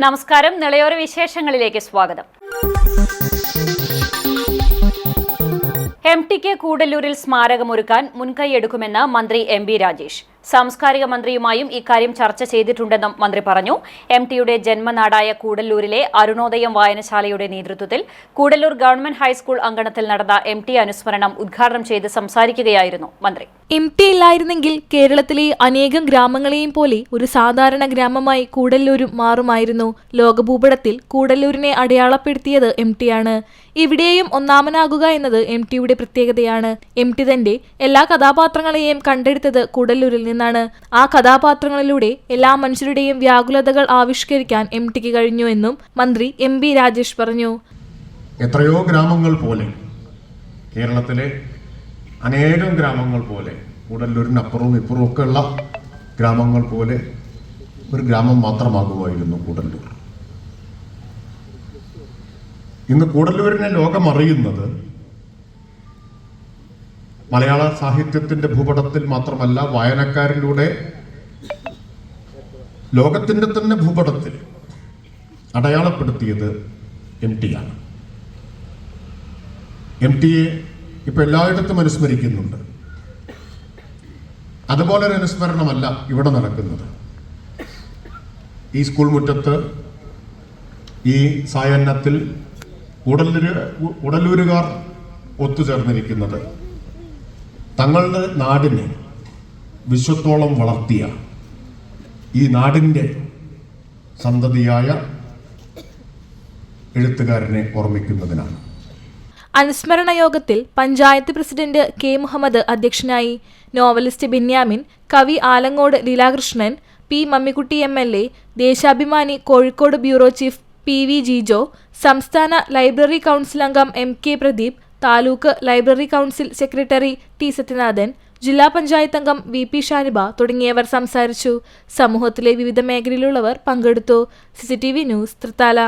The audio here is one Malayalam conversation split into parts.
നമസ്കാരം. നിളയോര വിശേഷങ്ങളിലേക്ക് സ്വാഗതം. എംടിക്ക് കൂടല്ലൂരിൽ സ്മാരകമൊരുക്കാൻ മുൻകൈയെടുക്കുമെന്ന് മന്ത്രി എം.ബി. രാജേഷ്. സാംസ്കാരിക മന്ത്രിയുമായും ഇക്കാര്യം ചർച്ച ചെയ്തിട്ടുണ്ടെന്നും മന്ത്രി പറഞ്ഞു. എംടിയുടെ ജന്മനാടായ കൂടല്ലൂരിലെ അരുണോദയം വായനശാലയുടെ നേതൃത്വത്തിൽ കൂടല്ലൂർ ഗവൺമെന്റ് ഹൈസ്കൂൾ അങ്കണത്തിൽ നടന്ന എംടി അനുസ്മരണം ഉദ്ഘാടനം ചെയ്ത് സംസാരിക്കുകയായിരുന്നു മന്ത്രി. എംടി ഇല്ലായിരുന്നെങ്കിൽ കേരളത്തിലെ അനേകം ഗ്രാമങ്ങളെയും പോലെ ഒരു സാധാരണ ഗ്രാമമായി കൂടല്ലൂരും മാറുമായിരുന്നു. ലോകഭൂപടത്തിൽ കൂടല്ലൂരിനെ അടയാളപ്പെടുത്തിയത് എംടിയാണ്. ഇവിടെയും ഒന്നാമനാകുക എന്നത് എംടിയുടെ പ്രത്യേകതയാണ്. എംടി തന്റെ എല്ലാ കഥാപാത്രങ്ങളെയും കണ്ടെടുത്തത് കൂടല്ലൂരിൽ നിന്നാണ്. ആ കഥാപാത്രങ്ങളിലൂടെ എല്ലാ മനുഷ്യരുടെയും വ്യാകുലതകൾ ആവിഷ്കരിക്കാൻ എംടിക്ക് കഴിഞ്ഞു എന്നും മന്ത്രി എം.ബി. രാജേഷ് പറഞ്ഞു. എത്രയോ ഗ്രാമങ്ങൾ പോലെ, കേരളത്തിലെ അനേകം ഗ്രാമങ്ങൾ പോലെ, കൂടല്ലൂരിനപ്പുറവും ഇപ്പുറവും ഒക്കെ ഉള്ള ഗ്രാമങ്ങൾ പോലെ ഒരു ഗ്രാമം മാത്രമാകുമായിരുന്നു കൂടല്ലൂർ. ഇന്ന് കൂടല്ലൂരിനെ ലോകം അറിയുന്നത് മലയാള സാഹിത്യത്തിന്റെ ഭൂപടത്തിൽ മാത്രമല്ല, വായനക്കാരിലൂടെ ലോകത്തിന്റെ തന്നെ ഭൂപടത്തിൽ അടയാളപ്പെടുത്തിയത് എംടിയാണ്. എംടിയെ ഇപ്പൊ എല്ലായിടത്തും അനുസ്മരിക്കുന്നുണ്ട്. അതുപോലെ ഒരു അനുസ്മരണമല്ല ഇവിടെ നടക്കുന്നത്. ഈ സ്കൂൾ മുറ്റത്ത് ഈ സായാഹ്നത്തിൽ കൂടല്ലൂരുകാർ ഒത്തുചേർന്നിരിക്കുന്നത് തങ്ങളുടെ നാടിനെ വിശ്വത്തോളം വളർത്തിയ ഈ നാടിൻ്റെ സന്തതിയായ എഴുത്തുകാരനെ ഓർമ്മിക്കുന്നതിനാണ്. അനുസ്മരണ യോഗത്തിൽ പഞ്ചായത്ത് പ്രസിഡന്റ് കെ മുഹമ്മദ് അധ്യക്ഷനായി. നോവലിസ്റ്റ് ബെന്യാമിൻ, കവി Alangode Leelakrishnan, P Mammikutty MLA, Deshabhimani Kozhikode bureau chief P V. Jijo, സംസ്ഥാന ലൈബ്രറി കൗൺസിൽ അംഗം M K. Pradeep, taluk library council secretary T. Sathyanathan, ജില്ലാ പഞ്ചായത്ത് അംഗം വി.പി. ഷാനിബ തുടങ്ങിയവർ സംസാരിച്ചു. സമൂഹത്തിലെ വിവിധ മേഖലയിലുള്ളവർ പങ്കെടുത്തു. CCTV news, Thrithala.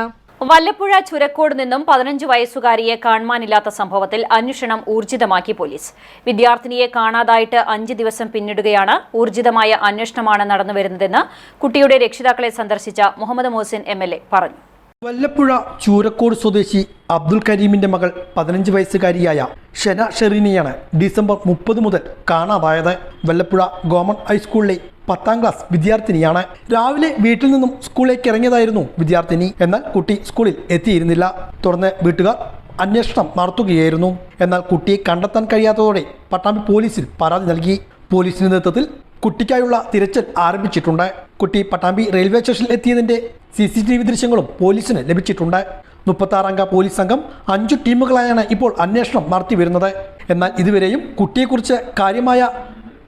വല്ലപ്പുഴ ചുരക്കോട് നിന്നും 15 വയസ്സുകാരിയെ കാണാനില്ലാത്ത സംഭവത്തിൽ അന്വേഷണം ഊർജിതമാക്കി പോലീസ്. വിദ്യാർത്ഥിനിയെ കാണാതായിട്ട് 5 ദിവസം പിന്നിടുകയാണ്. ഊർജിതമായ അന്വേഷണമാണ് നടന്നുവരുന്നതെന്ന് കുട്ടിയുടെ രക്ഷിതാക്കളെ സന്ദർശിച്ച മുഹമ്മദ് മോഹസിൻ എം.എൽ.എ പറഞ്ഞു. വല്ലപ്പുഴ ചൂരക്കോട് സ്വദേശി അബ്ദുൽ കരീമിന്റെ മകൾ 15 വയസ്സുകാരിയായ ഷെന ഷെറീനെയാണ് ഡിസംബർ 30 മുതൽ കാണാതായത്. വല്ലപ്പുഴ ഗവൺമെന്റ് ഹൈസ്കൂളിലെ 10ാം ക്ലാസ് വിദ്യാർത്ഥിനിയാണ്. രാവിലെ വീട്ടിൽ നിന്നും സ്കൂളിലേക്ക് ഇറങ്ങിയതായിരുന്നു വിദ്യാർത്ഥിനി. എന്നാൽ കുട്ടി സ്കൂളിൽ എത്തിയിരുന്നില്ല. തുടർന്ന് വീട്ടുകാർ അന്വേഷണം നടത്തുകയായിരുന്നു. എന്നാൽ കുട്ടിയെ കണ്ടെത്താൻ കഴിയാത്തതോടെ പട്ടാമ്പി പോലീസിൽ പരാതി നൽകി. പോലീസിന്റെ നേതൃത്വത്തിൽ കുട്ടിക്കായുള്ള തിരച്ചിൽ ആരംഭിച്ചിട്ടുണ്ട്. കുട്ടി പട്ടാമ്പി റെയിൽവേ സ്റ്റേഷനിൽ എത്തിയതിന്റെ CCTV ദൃശ്യങ്ങളും പോലീസിന് ലഭിച്ചിട്ടുണ്ട്. 36 അംഗ പോലീസ് സംഘം 5 ടീമുകളായാണ് ഇപ്പോൾ അന്വേഷണം നടത്തി വരുന്നത്. എന്നാൽ ഇതുവരെയും കുട്ടിയെക്കുറിച്ച് കാര്യമായ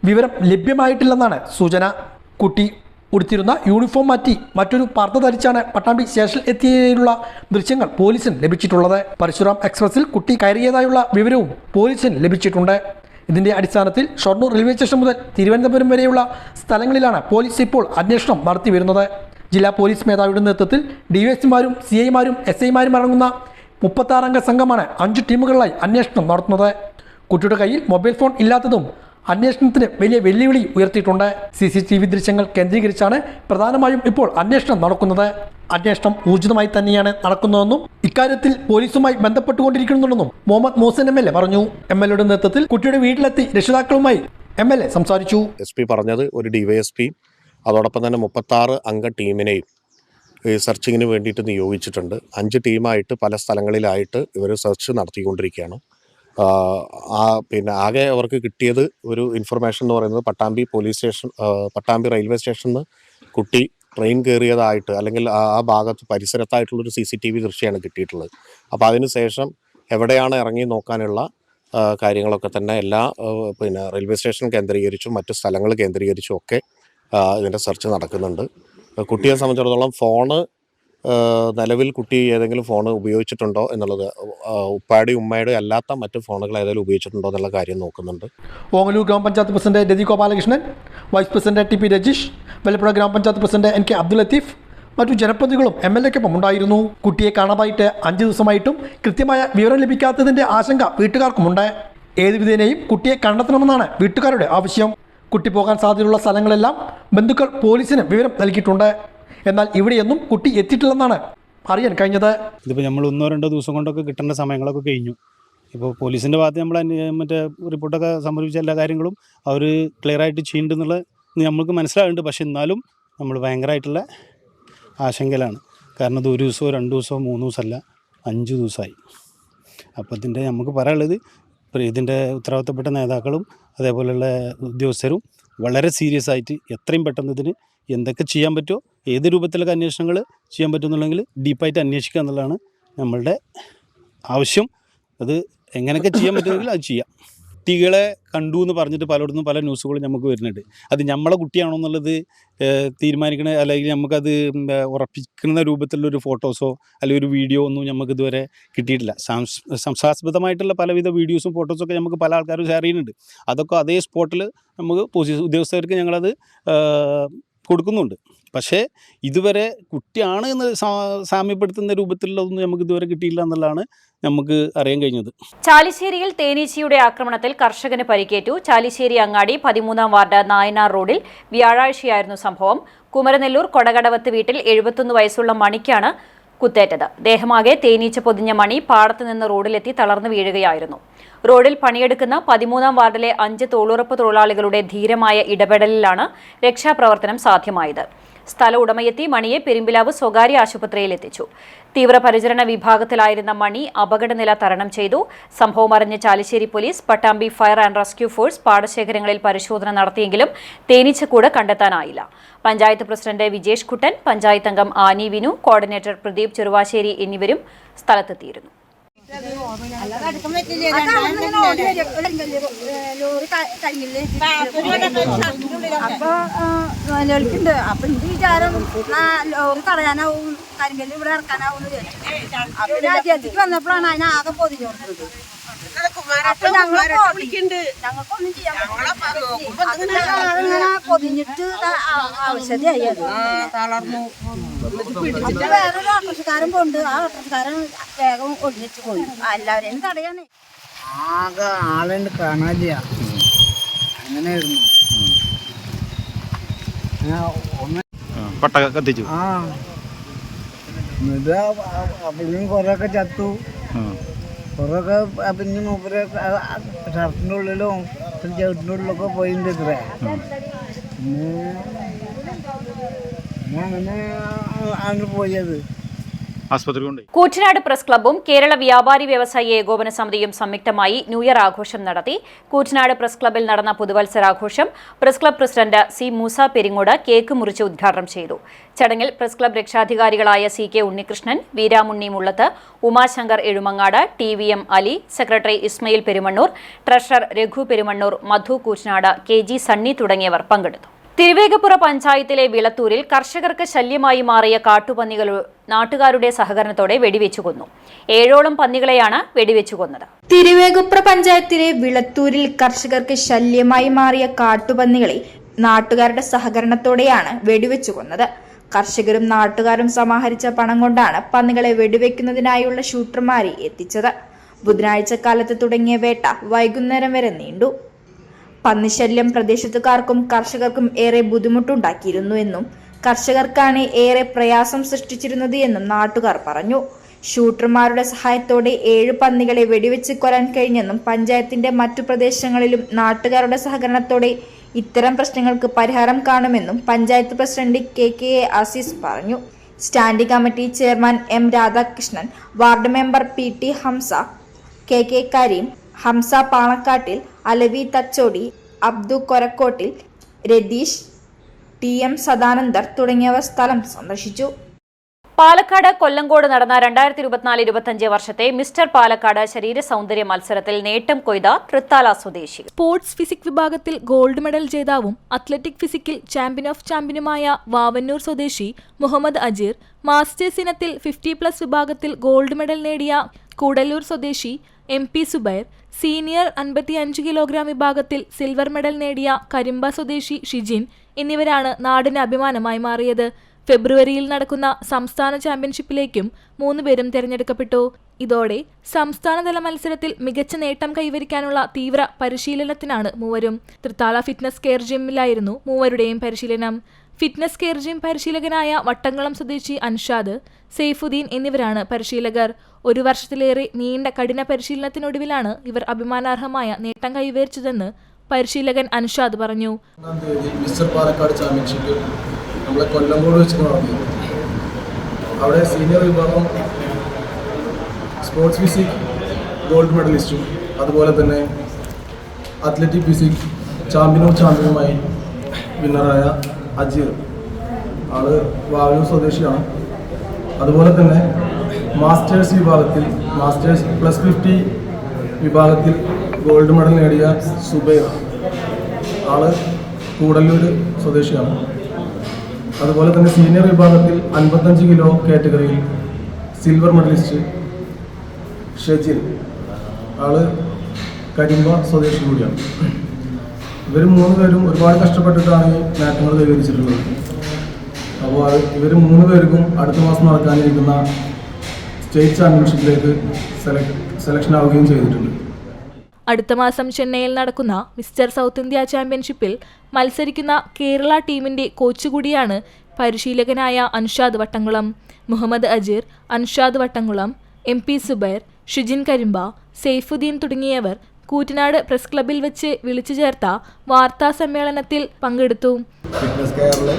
വിവരം ലഭ്യമായിട്ടില്ലെന്നാണ് സൂചന. കുട്ടി ഉടുത്തിരുന്ന യൂണിഫോം മാറ്റി മറ്റൊരു പർദ്ദ ധരിച്ചാണ് പട്ടാമ്പി സ്റ്റേഷനിൽ എത്തിയതിനുള്ള ദൃശ്യങ്ങൾ പോലീസിന് ലഭിച്ചിട്ടുള്ളത്. പരശുറാം എക്സ്പ്രസിൽ കുട്ടി കയറിയതായുള്ള വിവരവും പോലീസിന് ലഭിച്ചിട്ടുണ്ട്. ഇതിന്റെ അടിസ്ഥാനത്തിൽ ഷൊർണൂർ റെയിൽവേ സ്റ്റേഷൻ മുതൽ തിരുവനന്തപുരം വരെയുള്ള സ്ഥലങ്ങളിലാണ് പോലീസ് ഇപ്പോൾ അന്വേഷണം നടത്തി വരുന്നത്. ജില്ലാ പോലീസ് മേധാവിയുടെ നേതൃത്വത്തിൽ DSPമാരും CIമാരും SIമാരും അടങ്ങുന്ന 36 അംഗ സംഘമാണ് 5 ടീമുകളിലായി അന്വേഷണം നടത്തുന്നത്. കുട്ടിയുടെ കയ്യിൽ മൊബൈൽ ഫോൺ ഇല്ലാത്തതും അന്വേഷണത്തിന് വലിയ വെല്ലുവിളി ഉയർത്തിയിട്ടുണ്ട്. CCTV ദൃശ്യങ്ങൾ കേന്ദ്രീകരിച്ചാണ് പ്രധാനമായും ഇപ്പോൾ അന്വേഷണം നടക്കുന്നത്. അന്വേഷണം ഊർജിതമായി തന്നെയാണ് നടക്കുന്നതെന്നും ഇക്കാര്യത്തിൽ പോലീസുമായി ബന്ധപ്പെട്ടുകൊണ്ടിരിക്കുന്നുണ്ടെന്നും മുഹമ്മദ് മോഹസിൻ എം.എൽ.എ പറഞ്ഞു. എം.എൽ.എയുടെ നേതൃത്വത്തിൽ കുട്ടിയുടെ വീട്ടിലെത്തി രക്ഷിതാക്കളുമായി എം.എൽ.എ സംസാരിച്ചു. SP പറഞ്ഞത് ഒരു DYSP അതോടൊപ്പം തന്നെ 36 അംഗ ടീമിനെയും സെർച്ചിങ്ങിന് വേണ്ടിയിട്ട് നിയോഗിച്ചിട്ടുണ്ട്. 5 ടീമായിട്ട് പല സ്ഥലങ്ങളിലായിട്ട് ഇവർ സെർച്ച് നടത്തിക്കൊണ്ടിരിക്കുകയാണ്. പിന്നെ ആകെ അവർക്ക് കിട്ടിയത് ഒരു ഇൻഫർമേഷൻ എന്ന് പറയുന്നത് പട്ടാമ്പി റെയിൽവേ സ്റ്റേഷനിൽ നിന്ന് കുട്ടി ട്രെയിൻ കയറിയതായിട്ട് അല്ലെങ്കിൽ ആ ഭാഗത്ത് പരിസരത്തായിട്ടുള്ളൊരു CCTV ദൃശ്യമാണ് കിട്ടിയിട്ടുള്ളത്. അപ്പോൾ അതിനുശേഷം എവിടെയാണ് ഇറങ്ങി നോക്കാനുള്ള കാര്യങ്ങളൊക്കെ തന്നെ എല്ലാ റെയിൽവേ സ്റ്റേഷൻ കേന്ദ്രീകരിച്ചും മറ്റു സ്ഥലങ്ങൾ കേന്ദ്രീകരിച്ചും ഒക്കെ ഇതിൻ്റെ സെർച്ച് നടക്കുന്നുണ്ട്. കുട്ടിയെ സംബന്ധിച്ചിടത്തോളം ഫോണ് നിലവിൽ കുട്ടി ഏതെങ്കിലും ഫോൺ ഉപയോഗിച്ചിട്ടുണ്ടോ എന്നുള്ളത്, ഉപ്പാടി ഉമ്മയുടെ അല്ലാത്ത മറ്റു ഫോണുകൾ ഏതെങ്കിലും ഉപയോഗിച്ചിട്ടുണ്ടോ എന്നുള്ള കാര്യം നോക്കുന്നുണ്ട്. Ongallur grama panchayat president Rathi Gopalakrishnan, vice president TP Rajeesh, Vallappuzha grama panchayat president NK Abdul Latheef, മറ്റു ജനപ്രതിനിധികളും MLA-ക്കൊപ്പം ഉണ്ടായിരുന്നു. കുട്ടിയെ കാണാതായിട്ട് 5 ദിവസമായിട്ടും കൃത്യമായ വിവരം ലഭിക്കാത്തതിന്റെ ആശങ്ക വീട്ടുകാർക്കുമുണ്ട്. ഏത് വിധേനയും കുട്ടിയെ കണ്ടെത്തണമെന്നാണ് വീട്ടുകാരുടെ ആവശ്യം. കുട്ടി പോകാൻ സാധ്യതയുള്ള സ്ഥലങ്ങളെല്ലാം ബന്ധുക്കൾ പോലീസിന് വിവരം നൽകിയിട്ടുണ്ട്. എന്നാൽ ഇവിടെയൊന്നും കുട്ടി എത്തിയിട്ടില്ലെന്നാണ് അറിയാൻ കഴിഞ്ഞത്. ഇതിപ്പോൾ നമ്മൾ 1-2 ദിവസം കൊണ്ടൊക്കെ കിട്ടേണ്ട സമയങ്ങളൊക്കെ കഴിഞ്ഞു. ഇപ്പോൾ പോലീസിൻ്റെ ഭാഗത്ത് നമ്മൾ മറ്റേ റിപ്പോർട്ടൊക്കെ സമർപ്പിച്ച എല്ലാ കാര്യങ്ങളും അവർ ക്ലിയറായിട്ട് ചെയ്യുന്നുണ്ടെന്നുള്ളത് നമ്മൾക്ക് മനസ്സിലാകുന്നുണ്ട്. പക്ഷെ എന്നാലും നമ്മൾ ഭയങ്കരമായിട്ടുള്ള ആശങ്കയിലാണ്. കാരണം ഇത് 1 ദിവസമോ 2 ദിവസമോ 3 ദിവസമല്ല 5 ദിവസമായി. അപ്പോൾ ഇതിൻ്റെ നമുക്ക് പറയാനുള്ളത് ഇതിൻ്റെ ഉത്തരവാദിത്തപ്പെട്ട നേതാക്കളും അതേപോലെയുള്ള ഉദ്യോഗസ്ഥരും വളരെ സീരിയസ് ആയിട്ട് എത്രയും പെട്ടെന്ന് ഇതിന് എന്തൊക്കെ ചെയ്യാൻ പറ്റുമോ, ഏത് രൂപത്തിലൊക്കെ അന്വേഷണങ്ങൾ ചെയ്യാൻ പറ്റുമെന്നുണ്ടെങ്കിൽ ഡീപ്പായിട്ട് അന്വേഷിക്കുക എന്നുള്ളതാണ് നമ്മളുടെ ആവശ്യം. അത് എങ്ങനെയൊക്കെ ചെയ്യാൻ പറ്റുമെങ്കിൽ അത് ചെയ്യാം. കുട്ടികളെ കണ്ടു എന്ന് പറഞ്ഞിട്ട് പലയിടത്തും പല ന്യൂസുകളും നമുക്ക് വരുന്നുണ്ട്. അത് നമ്മളെ കുട്ടിയാണോ എന്നുള്ളത് തീരുമാനിക്കണ, അല്ലെങ്കിൽ നമുക്കത് ഉറപ്പിക്കുന്ന രൂപത്തിലുള്ളൊരു ഫോട്ടോസോ അല്ലെങ്കിൽ ഒരു വീഡിയോ ഒന്നും നമുക്ക് ഇതുവരെ കിട്ടിയിട്ടില്ല. സംശയാസ്പദമായിട്ടുള്ള പലവിധ വീഡിയോസും ഫോട്ടോസൊക്കെ നമുക്ക് പല ആൾക്കാരും ഷെയർ ചെയ്യുന്നുണ്ട്. അതൊക്കെ അതേ സ്പോട്ടിൽ നമുക്ക് പോലീസ് ഉദ്യോഗസ്ഥർക്ക് ഞങ്ങളത് കൊടുക്കുന്നുണ്ട്. പക്ഷേ ഇതുവരെ കുട്ടിയാണ് എന്ന് സാമ്യപ്പെടുത്തുന്ന രൂപത്തിലുള്ളതൊന്നും നമുക്ക് ഇതുവരെ കിട്ടിയില്ല എന്നുള്ളതാണ് നമുക്ക് അറിയാൻ കഴിഞ്ഞത്. ചാലിശ്ശേരിയിൽ തേനീച്ചയുടെ ആക്രമണത്തിൽ കർഷകന് പരിക്കേറ്റു. ചാലിശ്ശേരി അങ്ങാടി 13-ാം വാർഡ് നായനാർ റോഡിൽ വ്യാഴാഴ്ചയായിരുന്നു സംഭവം. കുമരനെല്ലൂർ കൊടകടവത്ത് വീട്ടിൽ 71 വയസ്സുള്ള മണിക്കാണ് കുത്തേറ്റത്. ദേഹമാകെ തേനീച്ച പൊതിഞ്ഞ മണി പാടത്ത് നിന്ന് റോഡിലെത്തി തളർന്നു വീഴുകയായിരുന്നു. റോഡിൽ പണിയെടുക്കുന്ന 13-ാം വാർഡിലെ 5 തൊഴിലുറപ്പ് തൊഴിലാളികളുടെ ധീരമായ ഇടപെടലിലാണ് രക്ഷാപ്രവർത്തനം സാധ്യമായത്. സ്ഥല ഉടമയെത്തി മണിയെ പെരുമ്പിലാവ് സ്വകാര്യ ആശുപത്രിയിൽ എത്തിച്ചു. തീവ്രപരിചരണ വിഭാഗത്തിലായിരുന്ന മണി അപകടനില തരണം ചെയ്തു. സംഭവം അറിഞ്ഞ Chalissery police, Pattambi fire and rescue force പാടശേഖരങ്ങളിൽ പരിശോധന നടത്തിയെങ്കിലും തേനീച്ചക്കൂട് കണ്ടെത്താനായില്ല. പഞ്ചായത്ത് പ്രസിഡന്റ് വിജേഷ് കുട്ടൻ, പഞ്ചായത്ത് അംഗം ആനി വിനു, കോർഡിനേറ്റർ പ്രദീപ് ചെറുവാശ്ശേരി എന്നിവരും സ്ഥലത്തെത്തിയിരുന്നു. അപ്പൊ എന്റെ വിചാരം ലോറി തടയാനാവും, കരിങ്കല്ല് ഇവിടെ ഇറക്കാനാവും അപ്പൊ രാജ്യത്തേക്ക് വന്നപ്പോഴാണ് അതിനാകെ പൊതിഞ്ഞു കൊടുത്തത്. അപ്പൊ ഞങ്ങൾക്കൊന്നും ചെയ്യാൻ പറ്റില്ല. പൊതിഞ്ഞിട്ട് ആവശ്യതയായി അത് തളർന്നു. അപ്പൊ വേറൊരു ഓട്ടോറിക്ഷക്കാരൻ പോണ്ട്. ആ ഓട്ടോറിക്ഷക്കാരൻ വേഗം ഒഴിഞ്ഞിട്ട് പോയി. എല്ലാവരെയും തടയാനേ ആകെ ആളുണ്ട്, കാണാനില്ല. അങ്ങനെയായിരുന്നു. കത്തിച്ചു. ആ എന്നിട്ട് അപ്പോഴും കുറേയൊക്കെ ചത്തു. കുറേയൊക്കെ പിന്നെ മൂപ്പര് ഷർട്ടിൻ്റെ ഉള്ളിലും ചേട്ടിൻ്റെ ഉള്ളിലൊക്കെ പോയിട്ടുണ്ട് ഇത്രേ. അങ്ങനെ ആണ് പോയത്. കൂറ്റനാട് പ്രസ് ക്ലബ്ബും കേരള വ്യാപാരി വ്യവസായി ഏകോപന സമിതിയും സംയുക്തമായി ന്യൂ ഇയർ ആഘോഷം നടത്തി. കൂറ്റനാട് പ്രസ് ക്ലബ്ബിൽ നടന്ന പുതുവത്സരാഘോഷം press club president C Moosa Peringode cake മുറിച്ച് ഉദ്ഘാടനം ചെയ്തു. ചടങ്ങിൽ പ്രസ് ക്ലബ്ബ് രക്ഷാധികാരികളായ CK Unnikrishnan, Veeramunni Mullath, Umashankar Ezhumangad, TVM Ali, secretary Ismail Perumannur, treasurer Raghu Perumannur, Madhu Koottanad, KG Sunny തുടങ്ങിയവർ പങ്കെടുത്തു. തിരുവേഗപ്പുറ പഞ്ചായത്തിലെ വിളത്തൂരിൽ കർഷകർക്ക് ശല്യമായി മാറിയ കാട്ടുപന്നികൾ നാട്ടുകാരുടെ സഹകരണത്തോടെ വെടിവെച്ചു കൊന്നു. 7ഓളം പന്നികളെയാണ് വെടിവെച്ചു കൊന്നത്. തിരുവേഗപ്പുറ പഞ്ചായത്തിലെ വിളത്തൂരിൽ കർഷകർക്ക് ശല്യമായി മാറിയ കാട്ടുപന്നികളെ നാട്ടുകാരുടെ സഹകരണത്തോടെയാണ് വെടിവെച്ചു കൊന്നത്. കർഷകരും നാട്ടുകാരും സമാഹരിച്ച പണം കൊണ്ടാണ് പന്നികളെ വെടിവെക്കുന്നതിനായുള്ള ഷൂട്ടർമാരെ എത്തിച്ചത്. ബുധനാഴ്ച കാലത്ത് തുടങ്ങിയ വേട്ട വൈകുന്നേരം വരെ നീണ്ടു. പന്നിശല്യം പ്രദേശത്തുകാർക്കും കർഷകർക്കും ഏറെ ബുദ്ധിമുട്ടുണ്ടാക്കിയിരുന്നു എന്നും കർഷകർക്കാണ് ഏറെ പ്രയാസം സൃഷ്ടിച്ചിരുന്നത് എന്നും നാട്ടുകാർ പറഞ്ഞു. ഷൂട്ടർമാരുടെ സഹായത്തോടെ 7 പന്നികളെ വെടിവെച്ച് കൊല്ലാൻ കഴിഞ്ഞെന്നും പഞ്ചായത്തിന്റെ മറ്റു പ്രദേശങ്ങളിലും നാട്ടുകാരുടെ സഹകരണത്തോടെ ഇത്തരം പ്രശ്നങ്ങൾക്ക് പരിഹാരം കാണുമെന്നും പഞ്ചായത്ത് പ്രസിഡന്റ് KK ആസീസ് പറഞ്ഞു. Standing committee chairman M Radhakrishnan, ward member PT Hamsa, KK Kareem, Hamsa Panakkattil, Alavi Thachodi, Abdu Korakkottil, Ratheesh, TM Sadanandar തുടങ്ങിയവർ സ്ഥലം സന്ദർശിച്ചു. പാലക്കാട് കൊല്ലങ്കോട് നടന്ന 2024-25 വർഷത്തെ മിസ്റ്റർ പാലക്കാട് ശരീര സൗന്ദര്യ മത്സരത്തിൽ നേട്ടം കൊയ്ത തൃത്താല സ്വദേശി. സ്പോർട്സ് ഫിസിക് വിഭാഗത്തിൽ ഗോൾഡ് മെഡൽ ജേതാവും അത്ലറ്റിക് ഫിസിക്കിൽ ചാമ്പ്യൻ ഓഫ് ചാമ്പ്യനുമായ വാവന്നൂർ സ്വദേശി മുഹമ്മദ് അജീർ, മാസ്റ്റേഴ്സ് ഇനത്തിൽ 50+ വിഭാഗത്തിൽ ഗോൾഡ് മെഡൽ നേടിയ കൂടല്ലൂർ സ്വദേശി MP സുബൈർ, സീനിയർ 55 കിലോഗ്രാം വിഭാഗത്തിൽ സിൽവർ മെഡൽ നേടിയ കരിമ്പ സ്വദേശി ഷിജിൻ എന്നിവരാണ് നാടിന് അഭിമാനമായി മാറിയത്. ഫെബ്രുവരിയിൽ നടക്കുന്ന സംസ്ഥാന ചാമ്പ്യൻഷിപ്പിലേക്കും 3 പേരും തിരഞ്ഞെടുക്കപ്പെട്ടു. ഇതോടെ സംസ്ഥാനതല മത്സരത്തിൽ മികച്ച നേട്ടം കൈവരിക്കാനുള്ള തീവ്ര പരിശീലനത്തിനാണ് മൂവരും. തൃത്താല ഫിറ്റ്നസ് കെയർ ജിമ്മിലായിരുന്നു മൂവരുടെയും പരിശീലനം. ഫിറ്റ്നസ് കെയർ ജിം പരിശീലകനായ വട്ടംകുളം സ്വദേശി അൻഷാദ്, സെയ്ഫുദ്ദീൻ എന്നിവരാണ് പരിശീലകർ. 1 വർഷത്തിലേറെ നീണ്ട കഠിന പരിശീലനത്തിനൊടുവിലാണ് ഇവർ അഭിമാനാർഹമായ നേട്ടം കൈവരിച്ചതെന്ന് പരിശീലകൻ അൻഷാദ് പറഞ്ഞു. മിസ്റ്റർ പാലക്കാട് ചാമ്പ്യൻഷിപ്പ് നമ്മളെ കൊല്ലംകോട് വെച്ച് നടന്നു. അവിടെ സീനിയർ വിഭാഗം സ്പോർട്സ് ഫിസിക് ഗോൾഡ് മെഡലിസ്റ്റും അതുപോലെ തന്നെ അത്ലറ്റിക് ഫിസിക് ചാമ്പ്യനുമായി വിന്നറായ അജീർ, ആള് വാവൂർ സ്വദേശിയാണ്. അതുപോലെ തന്നെ മാസ്റ്റേഴ്സ് വിഭാഗത്തിൽ മാസ്റ്റേഴ്സ് +50 വിഭാഗത്തിൽ ഗോൾഡ് മെഡൽ നേടിയ സുബൈർ, ആള് കൂടല്ലൂർ സ്വദേശിയാണ്. അതുപോലെ തന്നെ സീനിയർ വിഭാഗത്തിൽ 55 കിലോ കാറ്റഗറിയിൽ സിൽവർ മെഡലിസ്റ്റ് ഷെജിൽ, ആള് കരിമ്പ സ്വദേശി കൂടിയാണ്. ഇവർ 3 പേരും ഒരുപാട് കഷ്ടപ്പെട്ടിട്ടാണ് ഈ നേട്ടങ്ങൾ കൈവരിച്ചിട്ടുള്ളത്. അപ്പോൾ ഇവർ 3 പേർക്കും അടുത്ത മാസം നടക്കാനിരിക്കുന്ന സ്റ്റേറ്റ് ചാമ്പ്യൻഷിപ്പിലേക്ക് സെലക്ഷൻ ആവുകയും ചെയ്തിട്ടുണ്ട്. അടുത്ത മാസം ചെന്നൈയിൽ നടക്കുന്ന മിസ്റ്റർ സൗത്ത് ഇന്ത്യ ചാമ്പ്യൻഷിപ്പിൽ മത്സരിക്കുന്ന കേരള ടീമിന്റെ കോച്ച് കൂടിയാണ് പരിശീലകനായ അൻഷാദ് വട്ടംകുളം. മുഹമ്മദ് അജീർ, അൻഷാദ് വട്ടംകുളം, MP സുബൈർ, ഷിജിൻ കരിമ്പ, സെയ്ഫുദ്ദീൻ തുടങ്ങിയവർ കൂറ്റനാട് പ്രസ് ക്ലബിൽ വെച്ച് വിളിച്ചു ചേർത്ത വാർത്താ സമ്മേളനത്തിൽ പങ്കെടുത്തു. ഫിറ്റ്നസ് കെയറിൽ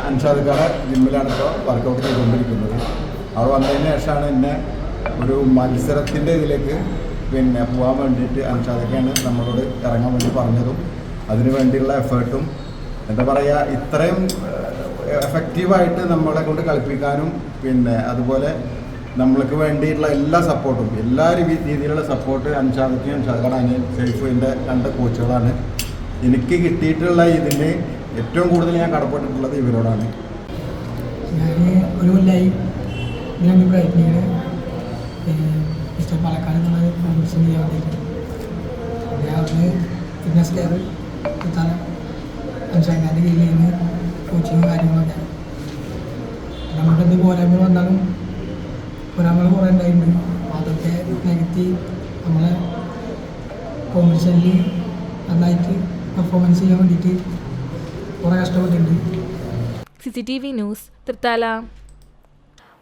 അൻഷാദ് ജിമ്മിലാണ് ഇപ്പോൾ വർക്കൗട്ട് ചെയ്തുകൊണ്ടിരിക്കുന്നത്. അവിടെ വന്നതിന് ശേഷമാണ് എന്നെ ഒരു മത്സരത്തിൻ്റെ ഇതിലേക്ക് പോകാൻ വേണ്ടിയിട്ട് അൻഷാദൊക്കെയാണ് നമ്മളോട് ഇറങ്ങാൻ വേണ്ടി പറഞ്ഞതും അതിനു വേണ്ടിയുള്ള എഫേർട്ടും എന്താ പറയുക ഇത്രയും എഫക്റ്റീവായിട്ട് നമ്മളെ കൊണ്ട് കളിപ്പിക്കാനും അതുപോലെ നമ്മൾക്ക് വേണ്ടിയിട്ടുള്ള എല്ലാ സപ്പോർട്ടും എല്ലാ രീതിയിലുള്ള സപ്പോർട്ട് അൻഷാദൊക്കെയും അൻഷാദ് അനിയൻ സെയ്ഫിൻ്റെ 2 കോച്ചുകളാണ്. എനിക്ക് കിട്ടിയിട്ടുള്ള ഇതിന് ഏറ്റവും കൂടുതൽ ഞാൻ കടപ്പെട്ടിട്ടുള്ളത് ഇവരോടാണ്. ഞാൻ ഒരു കൊല്ലമായി ഇതിനാണ് പ്രയത്നിക്കുന്നത്. മിസ്റ്റർ പാലക്കാട് എന്നുള്ള കോമ്പറ്റീഷൻ ചെയ്യാൻ വേണ്ടിയിട്ട് അവിടുന്ന് ഫിറ്റ്നസ് കെയർ അൻഷാദ് കീഴിൽ നിന്ന് കോച്ചിങ്ങും കാര്യങ്ങളൊക്കെ നമുക്ക് എന്ത് പോരായ്മ വന്നാലും പോരായ്മകൾ കുറേ ഉണ്ടായിട്ടുണ്ട്. അതൊക്കെ നികത്തി നമ്മളെ കോമ്പറ്റീഷനിൽ നന്നായിട്ട് പെർഫോമൻസ് ചെയ്യാൻ വേണ്ടിയിട്ട് കുറേ കഷ്ടപ്പെട്ടിട്ടുണ്ട്. CCTV news, Thrithala.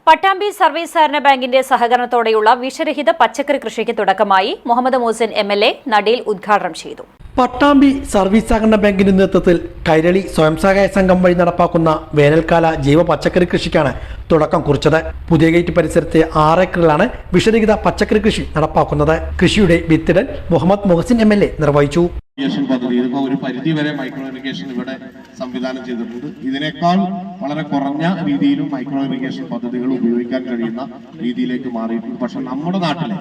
Pattambi service സഹകരണ ബാങ്കിന്റെ സഹകരണത്തോടെയുള്ള വിഷരഹിത പച്ചക്കറി കൃഷിക്ക് തുടക്കമായി. മുഹമ്മദ് മോഹസിൻ MLA നടയിൽ ഉദ്ഘാടനം ചെയ്തു. പട്ടാമ്പി സർവീസ് സഹകരണ ബാങ്കിന്റെ നേതൃത്വത്തിൽ കൈരളി സ്വയം സഹായ സംഘം വഴി നടപ്പാക്കുന്ന വേനൽക്കാല ജൈവ പച്ചക്കറി കൃഷിക്കാണ് തുടക്കം കുറിച്ചത്. പുതിയ ഗേറ്റ് പരിസരത്തെ 6 ഏക്കറിലാണ് വിഷരഹിത പച്ചക്കറി കൃഷി നടപ്പാക്കുന്നത്. കൃഷിയുടെ വിത്തിടൽ മുഹമ്മദ് മുഹസിൻ MLA നിർവഹിച്ചു. പദ്ധതി ഇതിപ്പോൾ ഒരു പരിധി വരെ മൈക്രോ ഇറിഗേഷൻ ഇവിടെ സംവിധാനം ചെയ്തിട്ടുണ്ട്. ഇതിനേക്കാൾ വളരെ കുറഞ്ഞ രീതിയിലും മൈക്രോ ഇറിഗേഷൻ പദ്ധതികൾ ഉപയോഗിക്കാൻ കഴിയുന്ന രീതിയിലേക്ക് മാറിയിട്ടുണ്ട്. പക്ഷെ നമ്മുടെ നാട്ടിലെ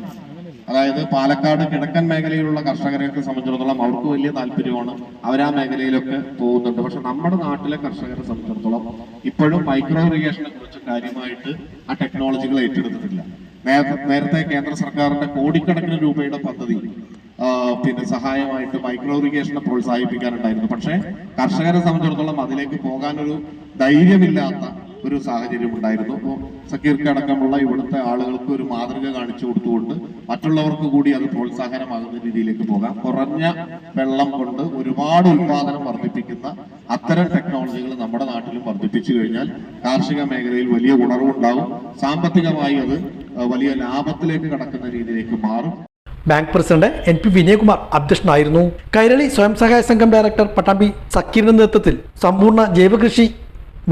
അതായത് പാലക്കാട് കിഴക്കൻ മേഖലയിലുള്ള കർഷകരെയൊക്കെ സംബന്ധിച്ചിടത്തോളം അവർക്ക് വലിയ താല്പര്യമാണ്, അവരാ മേഖലയിലൊക്കെ പോകുന്നുണ്ട്. പക്ഷെ നമ്മുടെ നാട്ടിലെ കർഷകരെ സംബന്ധിച്ചിടത്തോളം ഇപ്പോഴും മൈക്രോ ഇറിഗേഷനെ കുറിച്ച് കാര്യമായിട്ട് ആ ടെക്നോളജികൾ ഏറ്റെടുത്തിട്ടില്ല. നേരത്തെ കേന്ദ്ര സർക്കാരിന്റെ കോടിക്കണക്കിന് രൂപയുടെ പദ്ധതി സഹായമായിട്ട് മൈക്രോ ഇറിഗേഷനെ പ്രോത്സാഹിപ്പിക്കാനുണ്ടായിരുന്നു. പക്ഷേ കർഷകരെ സംബന്ധിച്ചിടത്തോളം അതിലേക്ക് പോകാനൊരു ധൈര്യമില്ലാത്ത ഒരു സാഹചര്യം ഉണ്ടായിരുന്നു. അപ്പോൾ സക്കീർക്ക് അടക്കമുള്ള ഇവിടുത്തെ ആളുകൾക്ക് ഒരു മാതൃക കാണിച്ചു കൊടുത്തുകൊണ്ട് മറ്റുള്ളവർക്ക് കൂടി അത് പ്രോത്സാഹനമാകുന്ന രീതിയിലേക്ക് പോകാം. കുറഞ്ഞ വെള്ളം കൊണ്ട് ഒരുപാട് ഉൽപാദനം വർദ്ധിപ്പിക്കുന്ന അത്തരം ടെക്നോളജികൾ നമ്മുടെ നാട്ടിലും വർദ്ധിപ്പിച്ചു കഴിഞ്ഞാൽ കാർഷിക മേഖലയിൽ വലിയ ഉണർവുണ്ടാവും. സാമ്പത്തികമായി അത് വലിയ ലാഭത്തിലേക്ക് കടക്കുന്ന രീതിയിലേക്ക് മാറും. ബാങ്ക് പ്രസിഡന്റ് NP വിനയകുമാർ അധ്യക്ഷനായിരുന്നു. കൈരളി സ്വയം സഹായ സംഘം ഡയറക്ടർ പട്ടാമ്പി സക്കീറിന്റെ നേതൃത്വത്തിൽ സമ്പൂർണ്ണ ജൈവ കൃഷി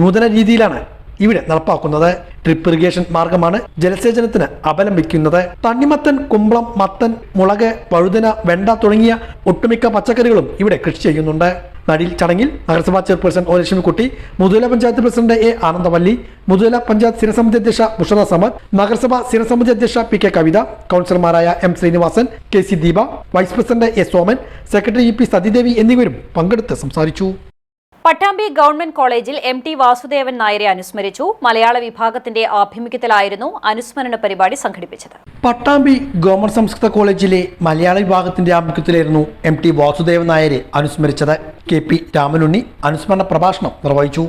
നൂതന രീതിയിലാണ് ഇവിടെ നടപ്പാക്കുന്നത്. ഡ്രിപ്പ് ഇറിഗേഷൻ മാർഗമാണ് ജലസേചനത്തിന് അവലംബിക്കുന്നത്. തണ്ണിമത്തൻ, കുമ്പളം, മത്തൻ, മുളക്, വഴുതന, വെണ്ട തുടങ്ങിയ ഒട്ടുമിക്ക പച്ചക്കറികളും ഇവിടെ കൃഷി ചെയ്യുന്നുണ്ട്. നടിയിൽ ചടങ്ങിൽ നഗരസഭാ chairperson O Lakshmikutty, Muthula panchayat president A Anandavalli, Muthula panchayat സ്ഥിരസമിതി അധ്യക്ഷ ബുഷറ സമദ്, നഗരസഭാ സ്ഥിരസമിതി അധ്യക്ഷ PK കവിത, കൗൺസിലർമാരായ M Sreenivasan, KC Deepa, vice president A Soman, secretary EP Sathidevi എന്നിവരും പങ്കെടുത്ത് സംസാരിച്ചു. പട്ടാമ്പി ഗവൺമെന്റ് കോളേജിൽ MT വാസുദേവൻ നായരെ അനുസ്മരിച്ചു. മലയാള വിഭാഗത്തിന്റെ ആഭിമുഖ്യത്തിലായിരുന്നു അനുസ്മരണ പരിപാടി സംഘടിപ്പിച്ചത്. പട്ടാമ്പി ഗവൺമെന്റ് സംസ്കൃത കോളേജിലെ മലയാള വിഭാഗത്തിന്റെ ആഭിമുഖ്യത്തിലായിരുന്നു MT വാസുദേവൻ നായരെ അനുസ്മരിച്ചത്. KP രാമനുണ്ണി അനുസ്മരണ പ്രഭാഷണം നിർവഹിച്ചു.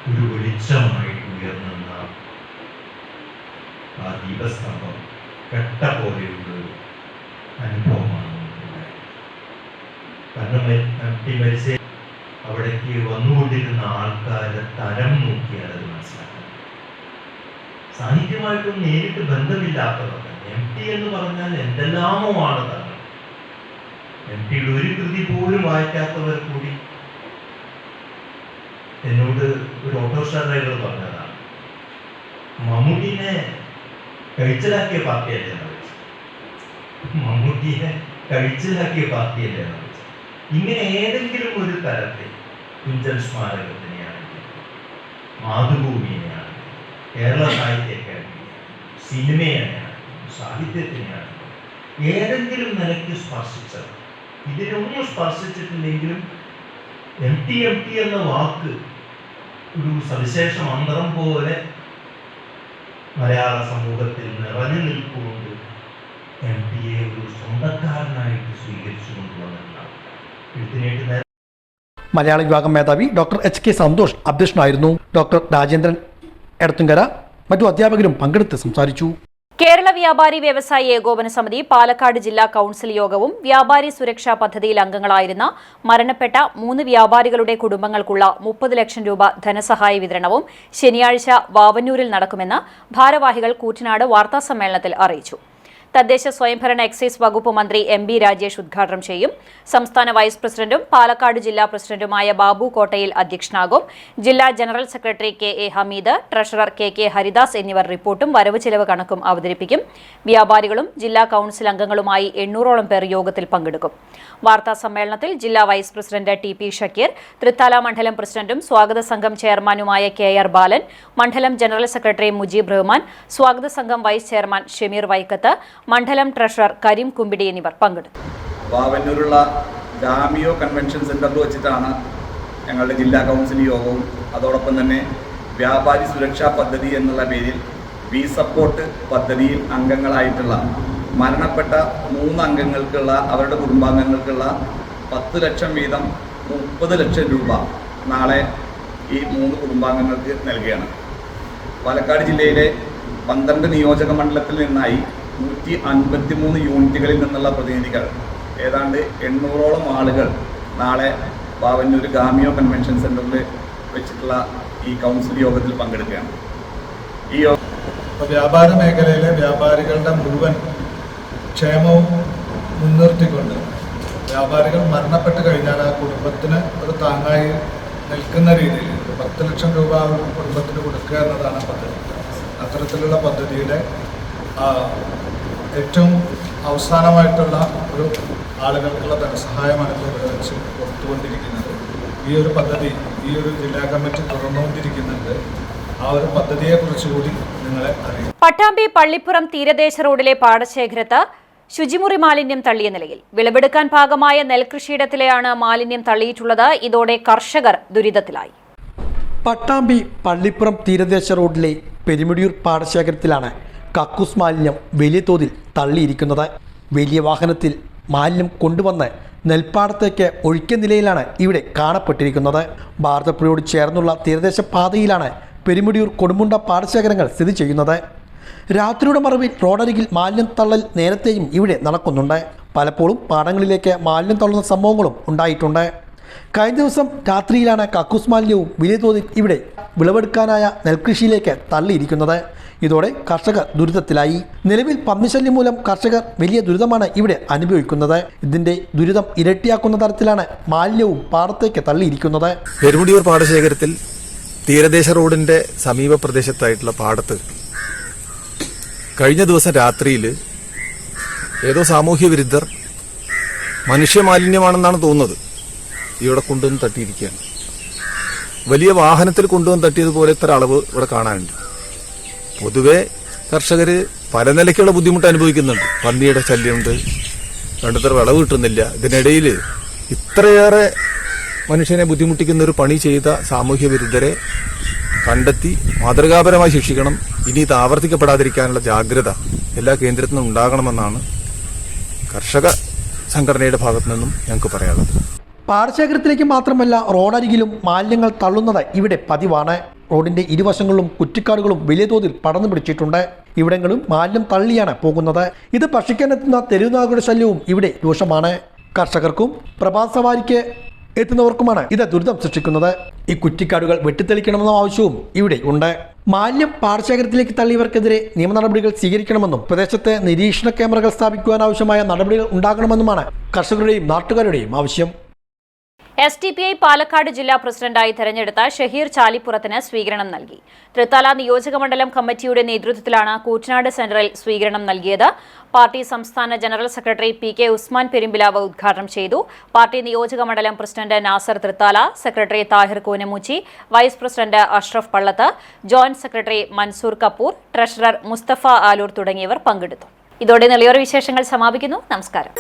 ഒരു വെളിച്ചമായിട്ട് ഉയർന്ന ആ ദീപസ്തംഭം കട്ട പോലെയുള്ള അനുഭവമാണ്. കാരണം അവിടേക്ക് വന്നുകൊണ്ടിരുന്ന ആൾക്കാരുടെ തരം നോക്കിയാൽ അത് മനസ്സിലാക്കാം. സാഹിത്യമായിട്ടും നേരിട്ട് ബന്ധമില്ലാത്തവർ MT എന്ന് പറഞ്ഞാൽ എന്തെല്ലാമോ ആണ് താങ്കൾ. MTയുടെ ഒരു കൃതി പോലും വായിക്കാത്തവർ കൂടി എന്നോട് ഒരു ഓട്ടോറിക്ഷ ഡ്രൈവർ പറഞ്ഞതാണ്, മമ്മൂട്ടിനെ കഴിച്ചിലാക്കിയ പാർട്ടിയല്ലേ എന്ന് വെച്ചു. മമ്മൂട്ടിനെ കഴിച്ചിലാക്കിയ പാർട്ടിയല്ലേ എന്ന് വെച്ചു. ഇങ്ങനെ ഏതെങ്കിലും ഒരു തരത്തിൽ തുഞ്ചൻ സ്മാരകത്തിനെയാണെങ്കിൽ, മാതൃഭൂമിയെയാണെങ്കിൽ, കേരള സാഹിത്യ അക്കാദമി, സിനിമയെയാണെങ്കിൽ, സാഹിത്യത്തിനെയാണെങ്കിൽ ഏതെങ്കിലും നിലയ്ക്ക് സ്പർശിച്ചത്, ഇതിനൊന്നും സ്പർശിച്ചിട്ടില്ലെങ്കിലും MT എന്ന വാക്ക് ഒരു സവിശേഷ മന്ത്രം പോലെ മലയാള സമൂഹത്തിൽ നിറഞ്ഞു നിൽക്കുകൊണ്ട് MTയെ ഒരു സ്വന്തക്കാരനായിട്ട് സ്വീകരിച്ചു കൊണ്ടുവന്നിട്ടുണ്ടാവും. എഴുത്തിനായിട്ട് മലയാള വിഭാഗം മേധാവി ഡോക്ടർ HK സന്തോഷ് അധ്യക്ഷനായിരുന്നു. ഡോക്ടർ രാജേന്ദ്രൻ എടത്തുങ്കര മറ്റു അധ്യാപകരും പങ്കെടുത്ത് സംസാരിച്ചു. കേരള വ്യാപാരി വ്യവസായി ഏകോപന സമിതി പാലക്കാട് ജില്ലാ കൌൺസിൽ യോഗവും വ്യാപാരി സുരക്ഷാ പദ്ധതിയിൽ അംഗങ്ങളായിരുന്ന മരണപ്പെട്ട 3 വ്യാപാരികളുടെ കുടുംബങ്ങൾക്കുള്ള 30 ലക്ഷം രൂപ ധനസഹായ വിതരണവും ശനിയാഴ്ച വാവന്നൂരിൽ നടക്കുമെന്ന് ഭാരവാഹികൾ കൂറ്റനാട് വാർത്താസമ്മേളനത്തിൽ അറിയിച്ചു. തദ്ദേശ സ്വയംഭരണ എക്സൈസ് വകുപ്പ് മന്ത്രി MB രാജേഷ് ഉദ്ഘാടനം ചെയ്യും. സംസ്ഥാന വൈസ് പ്രസിഡന്റും പാലക്കാട് ജില്ലാ പ്രസിഡന്റുമായ ബാബു കോട്ടയിൽ അധ്യക്ഷനാകും. ജില്ലാ general secretary KA Hameed, treasurer KK Haridas എന്നിവർ റിപ്പോർട്ടും വരവ് ചെലവ് കണക്കും അവതരിപ്പിക്കും. വ്യാപാരികളും ജില്ലാ കൌൺസിൽ അംഗങ്ങളുമായി 800ഓളം പേർ യോഗത്തിൽ പങ്കെടുക്കും. വാർത്താ സമ്മേളനത്തിൽ ജില്ലാ vice president TP Shakeer, Thrithala മണ്ഡലം പ്രസിഡന്റും സ്വാഗത സംഘം ചെയർമാനുമായ KR ബാലൻ, മണ്ഡലം ജനറൽ സെക്രട്ടറി മുജീബ് റഹ്മാൻ, സ്വാഗത സംഘം വൈസ് ചെയർമാൻ ഷമീർ വൈക്കത്ത്, മണ്ഡലം ട്രഷറർ കരീം കുമ്പിടി എന്നിവർ പങ്കെടുത്തു. വാവന്നൂരുള്ള ഗാമിയോ കൺവെൻഷൻ സെന്ററിൽ വെച്ചിട്ടാണ് ഞങ്ങളുടെ ജില്ലാ കൗൺസിൽ യോഗവും അതോടൊപ്പം തന്നെ വ്യാപാരി സുരക്ഷാ പദ്ധതി എന്നുള്ള പേരിൽ വി സപ്പോർട്ട് പദ്ധതിയിൽ അംഗങ്ങളായിട്ടുള്ള മരണപ്പെട്ട 3 അംഗങ്ങൾക്കുള്ള അവരുടെ കുടുംബാംഗങ്ങൾക്കുള്ള 10 ലക്ഷം വീതം 30 ലക്ഷം രൂപ നാളെ ഈ 3 കുടുംബാംഗങ്ങൾക്ക് നൽകുകയാണ്. പാലക്കാട് ജില്ലയിലെ 12 നിയോജക മണ്ഡലത്തിൽ നിന്നായി 153 യൂണിറ്റുകളിൽ നിന്നുള്ള പ്രതിനിധികൾ ഏതാണ്ട് 800ഓളം ആളുകൾ നാളെ വാവന്നൂർ ഗാമിയോ കൺവെൻഷൻ സെന്ററിൽ വെച്ചിട്ടുള്ള ഈ കൗൺസിൽ യോഗത്തിൽ പങ്കെടുക്കുകയാണ്. ഈ വ്യാപാര മേഖലയിലെ വ്യാപാരികളുടെ മുഴുവൻ ക്ഷേമവും മുൻനിർത്തിക്കൊണ്ട് വ്യാപാരികൾ മരണപ്പെട്ട് കഴിഞ്ഞാൽ ആ കുടുംബത്തിന് ഒരു താങ്ങായി നിൽക്കുന്ന രീതിയിൽ 10 ലക്ഷം രൂപ ഒരു കുടുംബത്തിന് കൊടുക്കുക എന്നതാണ് പദ്ധതി. അത്തരത്തിലുള്ള പദ്ധതിയുടെ ഏറ്റവും അവസാനമായിട്ടുള്ള ഒരു ആളുകൾക്കുള്ള ധനസഹായമാണ് ഇപ്പോൾ ഇവിടെ വെച്ച് കൊടുത്തുകൊണ്ടിരിക്കുന്നത്. ഈ ഒരു പദ്ധതി ഈ ഒരു ജില്ലാ കമ്മിറ്റി തുറന്നുകൊണ്ടിരിക്കുന്നുണ്ട്. ആ ഒരു പദ്ധതിയെക്കുറിച്ച് കൂടി നിങ്ങളെ അറിയാം. പട്ടാമ്പി പള്ളിപ്പുറം തീരദേശ റോഡിലെ പാടശേഖരത്ത് ശുചിമുറി മാലിന്യം തള്ളിയ നിലയിൽ. വിളവെടുക്കാൻ പാകമായ നെൽകൃഷിയിടത്തിലെയാണ് മാലിന്യം തള്ളിയിട്ടുള്ളത്. ഇതോടെ കർഷകർ ദുരിതത്തിലായി. പട്ടാമ്പി പള്ളിപ്പുറം തീരദേശ റോഡിലെ പെരുമുടിയൂർ പാടശേഖരത്തിലാണ് കക്കൂസ് മാലിന്യം വലിയ തോതിൽ തള്ളിയിരിക്കുന്നത്. വലിയ വാഹനത്തിൽ മാലിന്യം കൊണ്ടുവന്ന് നെൽപ്പാടത്തേക്ക് ഒഴിക്കിയ നിലയിലാണ് ഇവിടെ കാണപ്പെട്ടിരിക്കുന്നത്. ഭാരതപ്പുഴയോട് ചേർന്നുള്ള തീരദേശ പാതയിലാണ് പെരുമുടിയൂർ കൊടുമുണ്ട പാടശേഖരങ്ങൾ സ്ഥിതി ചെയ്യുന്നത്. രാത്രിയുടെ മറവിൽ റോഡരികിൽ മാലിന്യം തള്ളൽ നേരത്തെയും ഇവിടെ നടക്കുന്നുണ്ട്. പലപ്പോഴും പാടങ്ങളിലേക്ക് മാലിന്യം തള്ളുന്ന സംഭവങ്ങളും ഉണ്ടായിട്ടുണ്ട്. കഴിഞ്ഞ ദിവസം രാത്രിയിലാണ് കക്കൂസ് മാലിന്യവും വലിയ തോതിൽ ഇവിടെ വിളവെടുക്കാനായ നെൽകൃഷിയിലേക്ക് തള്ളിയിരിക്കുന്നത്. ഇതോടെ കർഷകർ ദുരിതത്തിലായി. നിലവിൽ പന്നിശല്യം മൂലം കർഷകർ വലിയ ദുരിതമാണ് ഇവിടെ അനുഭവിക്കുന്നത്. ഇതിന്റെ ദുരിതം ഇരട്ടിയാക്കുന്ന തരത്തിലാണ് മാലിന്യവും പാടത്തേക്ക് തള്ളിയിരിക്കുന്നത്. പെരുമുടിയൂർ പാടശേഖരത്തിൽ തീരദേശ റോഡിന്റെ സമീപ പ്രദേശത്തായിട്ടുള്ള പാടത്ത് കഴിഞ്ഞ ദിവസം രാത്രിയിൽ ഏതോ സാമൂഹ്യ വിരുദ്ധർ മനുഷ്യമാലിന്യമാണെന്നാണ് തോന്നുന്നത് ഇവിടെ കൊണ്ടുവന്ന് തട്ടിയിരിക്കുകയാണ്. വലിയ വാഹനത്തിൽ കൊണ്ടുവന്ന് തട്ടിയതുപോലെ ഇത്ര അളവ് ഇവിടെ കാണാനുണ്ട്. പൊതുവെ കർഷകർ പല നിലയ്ക്കുള്ള ബുദ്ധിമുട്ട് അനുഭവിക്കുന്നുണ്ട്. പന്നിയുടെ ശല്യമുണ്ട്, വേണ്ടത്ര വിളവ് കിട്ടുന്നില്ല. ഇതിനിടയിൽ ഇത്രയേറെ മനുഷ്യനെ ബുദ്ധിമുട്ടിക്കുന്ന ഒരു പണി ചെയ്ത സാമൂഹ്യ വിരുദ്ധരെ കണ്ടെത്തി മാതൃകാപരമായി ശിക്ഷിക്കണം. ഇനി ഇത് ആവർത്തിക്കപ്പെടാതിരിക്കാനുള്ള ജാഗ്രത എല്ലാ കേന്ദ്രത്തിൽ നിന്നും ഉണ്ടാകണമെന്നാണ് കർഷക സംഘടനയുടെ ഭാഗത്തു നിന്നും ഞങ്ങൾക്ക് പറയാനുള്ളത്. പാടശേഖരത്തിലേക്ക് മാത്രമല്ല റോഡരികിലും മാലിന്യങ്ങൾ തള്ളുന്നത് ഇവിടെ പതിവാണ്. റോഡിന്റെ ഇരുവശങ്ങളിലും കുറ്റിക്കാടുകളും വലിയ തോതിൽ പടർന്നു പിടിച്ചിട്ടുണ്ട്. ഇവിടങ്ങളും മാലിന്യം തള്ളിയാണ് പോകുന്നത്. ഇത് ഭക്ഷിക്കാനെത്തുന്ന തെരുവുനാകളുടെ ശല്യവും ഇവിടെ രൂക്ഷമാണ്. കർഷകർക്കും പ്രഭാത സവാരിക്ക് എത്തുന്നവർക്കുമാണ് ഇത് ദുരിതം സൃഷ്ടിക്കുന്നത്. ഈ കുറ്റിക്കാടുകൾ വെട്ടിത്തെളിക്കണമെന്ന ആവശ്യവും ഇവിടെ ഉണ്ട്. മാലിന്യം പാടശേഖരത്തിലേക്ക് തള്ളിയവർക്കെതിരെ നിയമ നടപടികൾ സ്വീകരിക്കണമെന്നും പ്രദേശത്ത് നിരീക്ഷണ ക്യാമറകൾ സ്ഥാപിക്കുവാനാവശ്യമായ നടപടികൾ ഉണ്ടാകണമെന്നുമാണ് കർഷകരുടെയും നാട്ടുകാരുടെയും ആവശ്യം. SDPI പാലക്കാട് ജില്ലാ പ്രസിഡന്റായി തെരഞ്ഞെടുത്ത ഷഹീർ ചാലിപ്പുറത്തിന് സ്വീകരണം നൽകി. തൃത്താല നിയോജകമണ്ഡലം കമ്മിറ്റിയുടെ നേതൃത്വത്തിലാണ് കൂറ്റനാട് സെന്ററിൽ സ്വീകരണം നൽകിയത്. പാർട്ടി സംസ്ഥാന general secretary PK Usman Perumbilavu ഉദ്ഘാടനം ചെയ്തു. പാർട്ടി നിയോജകമണ്ഡലം president Nasar Thrithala, secretary Thahir Koonamuchi, vice president Ashraf Pallath, joint secretary Mansoor Kapoor, treasurer Musthafa Aloor തുടങ്ങിയവർ പങ്കെടുത്തു. ഇതോടെ നെളിയോറ വിശേഷങ്ങൾ സമാപിക്കുന്നു. നമസ്കാരം.